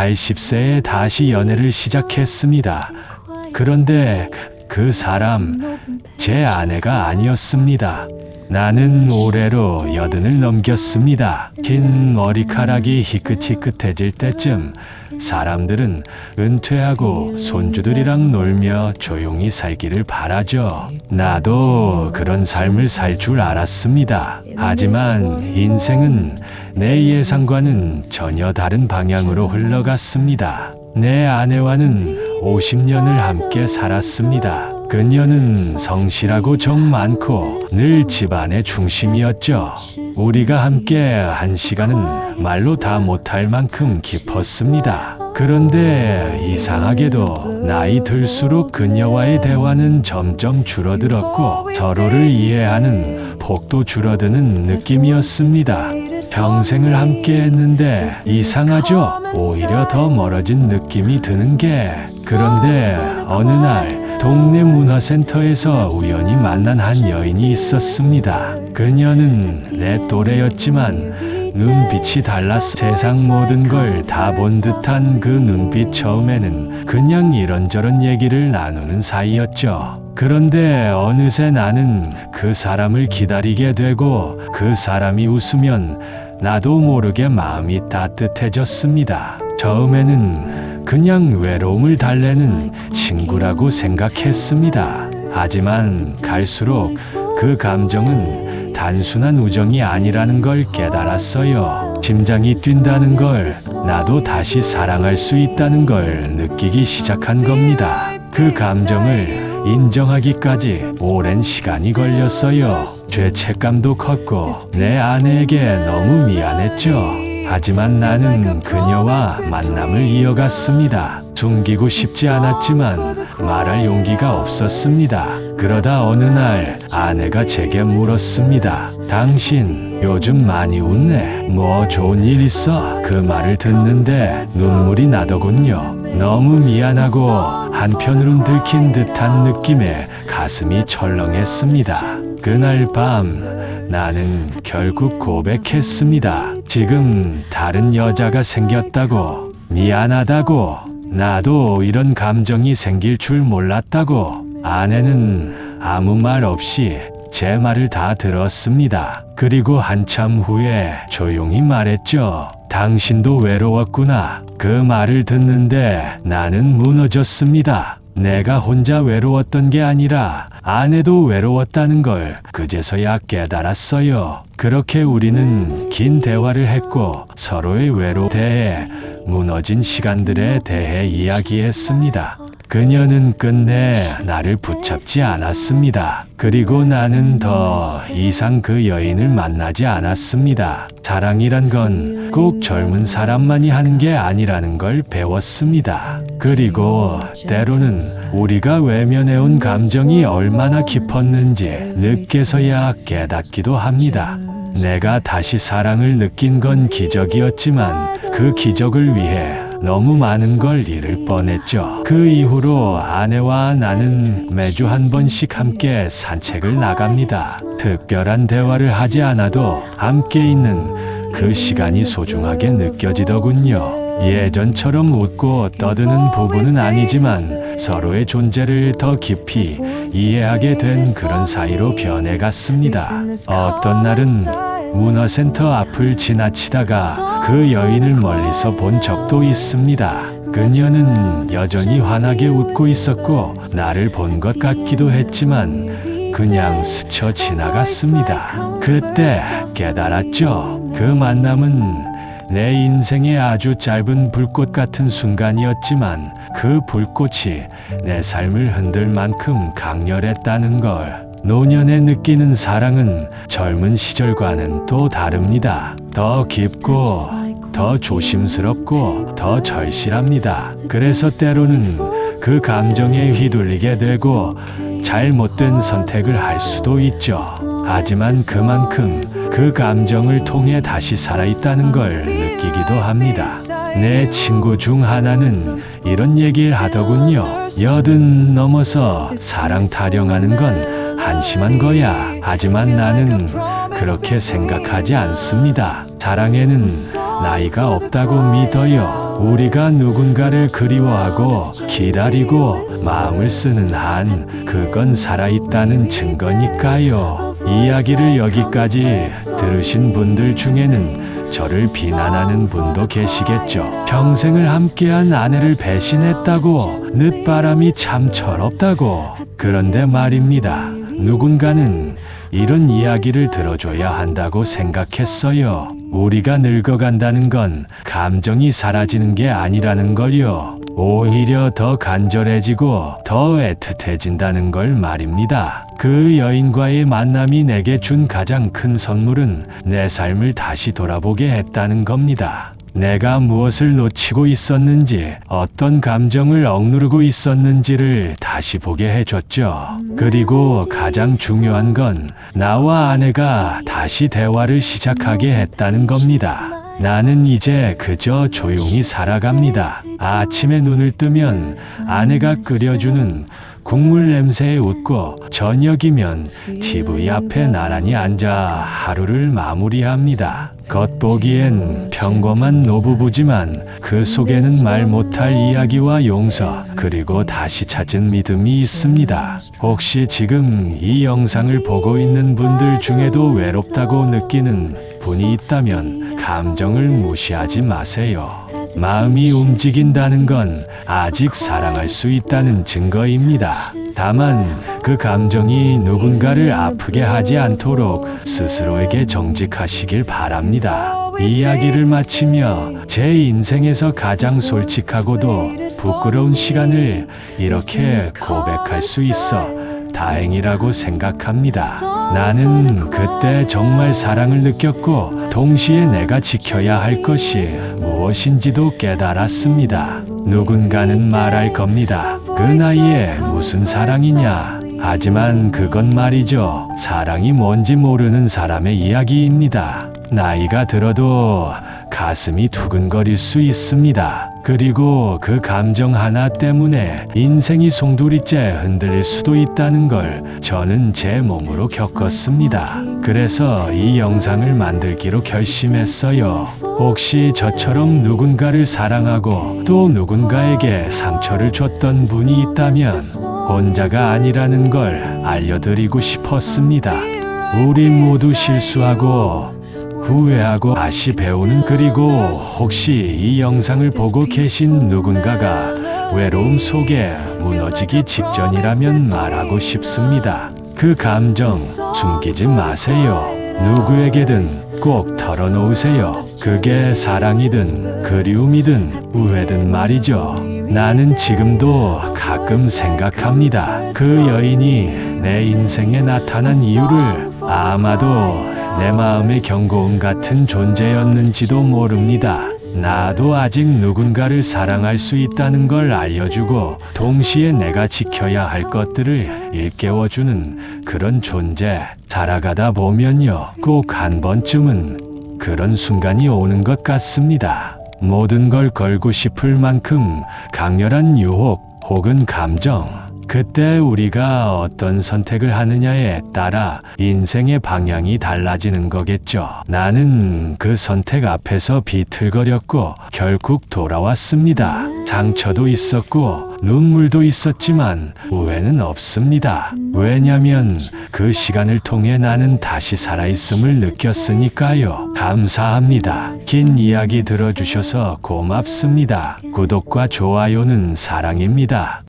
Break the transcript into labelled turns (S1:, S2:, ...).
S1: 80세에 다시 연애를 시작했습니다. 그런데 그 사람 제 아내가 아니었습니다. 나는 올해로 80을 넘겼습니다. 긴 머리카락이 희끗희끗해질 때쯤 사람들은 은퇴하고 손주들이랑 놀며 조용히 살기를 바라죠. 나도 그런 삶을 살 줄 알았습니다. 하지만 인생은 내 예상과는 전혀 다른 방향으로 흘러갔습니다. 내 아내와는 50년을 함께 살았습니다. 그녀는 성실하고 정 많고 늘 집안의 중심이었죠. 우리가 함께 한 시간은 말로 다 못할 만큼 깊었습니다. 그런데 이상하게도 나이 들수록 그녀와의 대화는 점점 줄어들었고 서로를 이해하는 폭도 줄어드는 느낌이었습니다. 평생을 함께 했는데 이상하죠? 오히려 더 멀어진 느낌이 드는 게. 그런데 어느 날 동네 문화센터에서 우연히 만난 한 여인이 있었습니다. 그녀는 내 또래였지만 눈빛이 달랐어. 세상 모든 걸 다 본 듯한 그 눈빛. 처음에는 그냥 이런저런 얘기를 나누는 사이였죠. 그런데 어느새 나는 그 사람을 기다리게 되고 그 사람이 웃으면 나도 모르게 마음이 따뜻해졌습니다. 처음에는 그냥 외로움을 달래는 친구라고 생각했습니다. 하지만 갈수록 그 감정은 단순한 우정이 아니라는 걸 깨달았어요. 심장이 뛴다는 걸, 나도 다시 사랑할 수 있다는 걸 느끼기 시작한 겁니다. 그 감정을 인정하기까지 오랜 시간이 걸렸어요. 죄책감도 컸고 내 아내에게 너무 미안했죠. 하지만 나는 그녀와 만남을 이어갔습니다. 숨기고 싶지 않았지만 말할 용기가 없었습니다. 그러다 어느 날 아내가 제게 물었습니다. 당신 요즘 많이 웃네. 뭐 좋은 일 있어? 그 말을 듣는데 눈물이 나더군요. 너무 미안하고 한편으론 들킨 듯한 느낌에 가슴이 철렁했습니다. 그날 밤 나는 결국 고백했습니다. 지금 다른 여자가 생겼다고, 미안하다고, 나도 이런 감정이 생길 줄 몰랐다고. 아내는 아무 말 없이 제 말을 다 들었습니다. 그리고 한참 후에 조용히 말했죠. 당신도 외로웠구나. 그 말을 듣는데 나는 무너졌습니다. 내가 혼자 외로웠던 게 아니라 아내도 외로웠다는 걸 그제서야 깨달았어요. 그렇게 우리는 긴 대화를 했고 서로의 외로움에 대해, 무너진 시간들에 대해 이야기했습니다. 그녀는 끝내 나를 붙잡지 않았습니다. 그리고 나는 더 이상 그 여인을 만나지 않았습니다. 사랑이란 건 꼭 젊은 사람만이 하는 게 아니라는 걸 배웠습니다. 그리고 때로는 우리가 외면해온 감정이 얼마나 깊었는지 늦게서야 깨닫기도 합니다. 내가 다시 사랑을 느낀 건 기적이었지만 그 기적을 위해 너무 많은 걸 잃을 뻔했죠. 그 이후로 아내와 나는 매주 한 번씩 함께 산책을 나갑니다. 특별한 대화를 하지 않아도 함께 있는 그 시간이 소중하게 느껴지더군요. 예전처럼 웃고 떠드는 부부는 아니지만 서로의 존재를 더 깊이 이해하게 된 그런 사이로 변해갔습니다. 어떤 날은 문화센터 앞을 지나치다가 그 여인을 멀리서 본 적도 있습니다. 그녀는 여전히 환하게 웃고 있었고 나를 본 것 같기도 했지만 그냥 스쳐 지나갔습니다. 그때 깨달았죠. 그 만남은 내 인생의 아주 짧은 불꽃 같은 순간이었지만 그 불꽃이 내 삶을 흔들 만큼 강렬했다는 걸. 노년에 느끼는 사랑은 젊은 시절과는 또 다릅니다. 더 깊고 더 조심스럽고 더 절실합니다. 그래서 때로는 그 감정에 휘둘리게 되고 잘못된 선택을 할 수도 있죠. 하지만 그만큼 그 감정을 통해 다시 살아있다는 걸 느끼기도 합니다. 내 친구 중 하나는 이런 얘기를 하더군요. 80 넘어서 사랑 타령하는 건 한심한 거야. 하지만 나는 그렇게 생각하지 않습니다. 사랑에는 나이가 없다고 믿어요. 우리가 누군가를 그리워하고 기다리고 마음을 쓰는 한 그건 살아있다는 증거니까요. 이야기를 여기까지 들으신 분들 중에는 저를 비난하는 분도 계시겠죠. 평생을 함께한 아내를 배신했다고, 늦바람이 참 철없다고. 그런데 말입니다. 누군가는 이런 이야기를 들어줘야 한다고 생각했어요. 우리가 늙어간다는 건 감정이 사라지는 게 아니라는 걸요. 오히려 더 간절해지고 더 애틋해진다는 걸 말입니다. 그 여인과의 만남이 내게 준 가장 큰 선물은 내 삶을 다시 돌아보게 했다는 겁니다. 내가 무엇을 놓치고 있었는지, 어떤 감정을 억누르고 있었는지를 다시 보게 해줬죠. 그리고 가장 중요한 건 나와 아내가 다시 대화를 시작하게 했다는 겁니다. 나는 이제 그저 조용히 살아갑니다. 아침에 눈을 뜨면 아내가 끓여주는 국물 냄새에 웃고, 저녁이면 TV 앞에 나란히 앉아 하루를 마무리합니다. 겉보기엔 평범한 노부부지만 그 속에는 말 못할 이야기와 용서, 그리고 다시 찾은 믿음이 있습니다. 혹시 지금 이 영상을 보고 있는 분들 중에도 외롭다고 느끼는 분이 있다면 감정을 무시하지 마세요. 마음이 움직인다는 건 아직 사랑할 수 있다는 증거입니다. 다만 그 감정이 누군가를 아프게 하지 않도록 스스로에게 정직하시길 바랍니다. 이야기를 마치며 제 인생에서 가장 솔직하고도 부끄러운 시간을 이렇게 고백할 수 있어 다행이라고 생각합니다. 나는 그때 정말 사랑을 느꼈고, 동시에 내가 지켜야 할 것이 무엇인지도 깨달았습니다. 누군가는 말할 겁니다. 그 나이에 무슨 사랑이냐. 하지만 그건 말이죠, 사랑이 뭔지 모르는 사람의 이야기입니다. 나이가 들어도 가슴이 두근거릴 수 있습니다. 그리고 그 감정 하나 때문에 인생이 송두리째 흔들릴 수도 있다는 걸 저는 제 몸으로 겪었습니다. 그래서 이 영상을 만들기로 결심했어요. 혹시 저처럼 누군가를 사랑하고 또 누군가에게 상처를 줬던 분이 있다면 혼자가 아니라는 걸 알려드리고 싶었습니다. 우리 모두 실수하고 후회하고 다시 배우는, 그리고 혹시 이 영상을 보고 계신 누군가가 외로움 속에 무너지기 직전이라면 말하고 싶습니다. 그 감정 숨기지 마세요. 누구에게든 꼭 털어놓으세요. 그게 사랑이든 그리움이든 우애든 말이죠. 나는 지금도 가끔 생각합니다. 그 여인이 내 인생에 나타난 이유를. 아마도 내 마음의 경고음 같은 존재였는지도 모릅니다. 나도 아직 누군가를 사랑할 수 있다는 걸 알려주고, 동시에 내가 지켜야 할 것들을 일깨워주는 그런 존재. 살아가다 보면요, 꼭 한 번쯤은 그런 순간이 오는 것 같습니다. 모든 걸 걸고 싶을 만큼 강렬한 유혹 혹은 감정. 그때 우리가 어떤 선택을 하느냐에 따라 인생의 방향이 달라지는 거겠죠. 나는 그 선택 앞에서 비틀거렸고 결국 돌아왔습니다. 상처도 있었고 눈물도 있었지만 후회는 없습니다. 왜냐면 그 시간을 통해 나는 다시 살아있음을 느꼈으니까요. 감사합니다. 긴 이야기 들어주셔서 고맙습니다. 구독과 좋아요는 사랑입니다.